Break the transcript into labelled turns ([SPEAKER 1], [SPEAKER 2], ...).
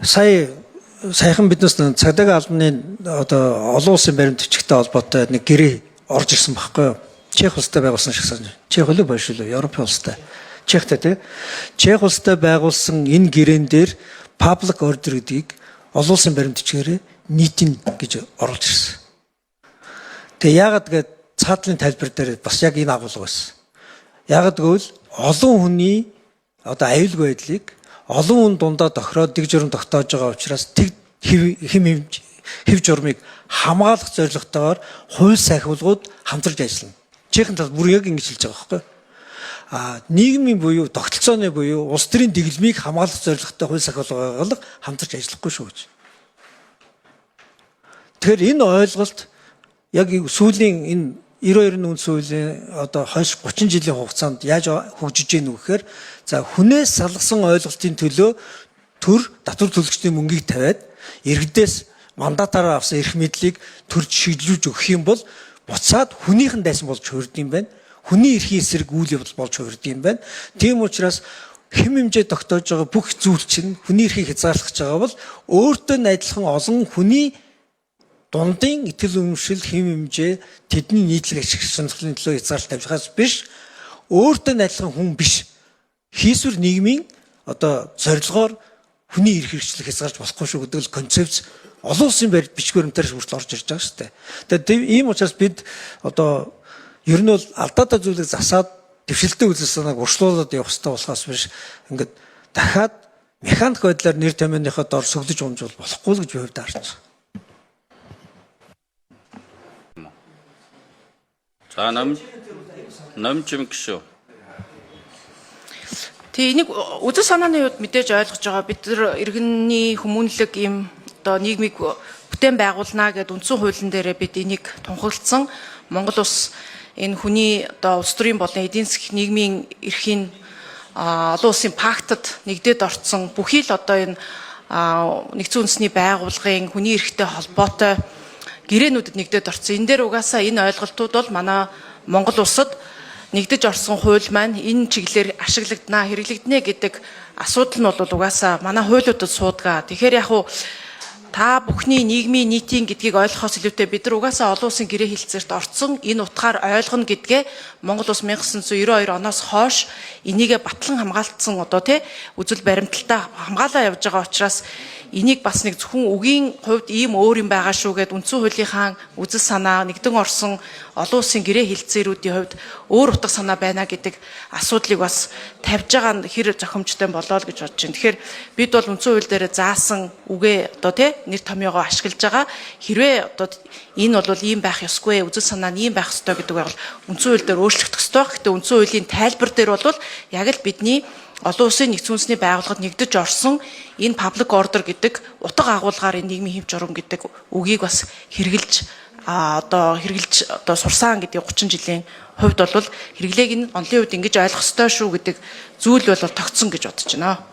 [SPEAKER 1] Саяхан биднээс цагдаагийн албаны одоо олон улсын баримт бичигтэй холбоотой нэг гэрээ орж ирсэн байхгүй юу? Чех улстай байгуулсан шиг санаж. Чех улс биш үү? Европын улстай. Чехтэй тий. Чех улстай байгуулсан энэ гэрээн дээр public order гэдгийг олон улсын баримт бичгээрээ нийтийн гэж оруулж ирсэн. Тэгээ яагаад гээд цаатлын тайлбар дээр бас яг энэ агуулга байсан. Яагаад гэвэл олон хүний одоо аюулгүй байдлыг олон хүн дундаа тохироод дэг журам тогтоож байгаа учраас хэв журмыг хамгаалах зорилготойгоор хууль сайхвалгууд хамтарч ажиллана. Чехийн тал бүр яг ингэж хэлж байгаа байхгүй. Нийгмийн буюу тогтолцооны буюу улс төрийн дэглэмийг хамгаалах зорилготой хууль сайхвалга хамтарч ажиллахгүй шүү гэж. Тэгэхээр энэ ойлголт яг сүүлийн энэ 92-ны үн сүүлийн одоо хойш 30 жилийн хугацаанд яаж хөгжиж ийн вэ гэхээр за хүнээс салгасан ойлголтын төлөө төр татвар төлөгчдийн мөнгийг тавиад иргэдээс мандатаараа авсан эрх мэдлийг төрж шийдлүүлж өгөх юм бол буцаад хүнийхэн дайсан болж хувирд юм байна. Хүний эрхийн эсрэг үйл явдал болж хувирд юм байна. Тийм учраас хэм хэмжээ тогтоож байгаа бүх зүйл чинь хүний эрхийг хязгаарлах байгаа бол өөртөө адилхан олон хүний дундын итгэл үнэмшил хэм хэмжээ тэдний нийтлэг ашиг сонирхлын төлөө хязгаарлалт тавьхаас биш өөртөө адилхан хүн биш хийсвэр нийгмийн одоо зорилгоор хүний эрх хэрэгчлэх хязгаарч болохгүй шүү гэдэг л концепц олон улсын бичиг баримтаар хүртэл орж ирж байгаа шүү дээ. Тэгээд ийм учраас бид одоо ер нь бол алдаатай зүйлийг засаад дэвшилттэй үзэл санааг урьдчилуулад явах хэрэгтэй болохоос биш ингээд дахиад механик байдлаар нэр томьёоныхоо дор сүглэж унжвал болохгүй л гэж би хувьдаа харж байна.
[SPEAKER 2] За намжим гişүү.
[SPEAKER 3] Тэгээ энийг үзэл санааны хувьд мэдээж ойлгож байгаа. Бид нар иргэний хүмүүнлэг ийм одоо нийгмийг бүтээн байгуулна гэдэг үндсэн хуулийн дээрээ бид энийг тунхагласан. Монгол улс энэ хүний одоо улс төрийн болон эдийн засгийн нийгмийн эрхийн олон улсын пактад нэгдээд орцсон бүхий л одоо энэ нэгдсэн үндэсний байгууллагын хүний эрхтэй холбоотой гэрээнүүдэд нэгдээд орсон. Энэ дээр угаасаа энэ ойлголтууд бол манай Монгол улсад нэгдэж орсон хууль маань энэ чиглэлээр ашиглагдана, хэрэглэгдэнэ гэдэг асуудал нь бол угаасаа манай хуулиудад суудаг. Тэгэхээр яг уу та бүхний нийгмийн нийтийн гэдгийг ойлгохоос илүүтэй бид нар угаасаа олон улсын гэрээ хэлцээрт орцсон энэ утгаар ойлгоно гэдгээ Монгол улс 1992 оноос хойш энийгээ батлан хамгаалтсан одоо тий үзэл баримталтаа хамгаалаа явж байгаа учраас энийг бас нэг зөвхөн үгийн хувьд ийм өөр юм байгаа шүү гэд үндсэн хуулийнхаа үзэл санаа нэгдэн орсон олон улсын гэрээ хэлцээрүүдийн хувьд өөр утга санаа байна гэдэг асуудлыг бас тавьж байгаа нь хэр зохимжтой болоо л гэж бодож байна. Тэгэхээр бид бол үндсэн хууль дээр заасан үгээ одоо тий нэр томьёогоо ашиглаж байгаа. Хэрвээ одоо энэ бол ийм байх ёсгүй, үзэл санаа нь ийм байх ёстой гэдэг бол үндсэн хууль дээр өөрчлөгдөх ёстой. Гэхдээ үндсэн хуулийн тайлбар дээр бол яг л бидний олон улсын нэгдсэн үндэсний байгууллагад нэгдэж орсон энэ public order гэдэг утга агуулгаар энэ нийгмийн хэв журам гэдэг үгийг бас хэрэгжилж сурсан гэдэг 30 жилийн хувьд бол хэрэглээг нь онлын хувьд ингэж ойлгох ёстой шүү гэдэг зүйл бол тогтсон гэж бодож байна.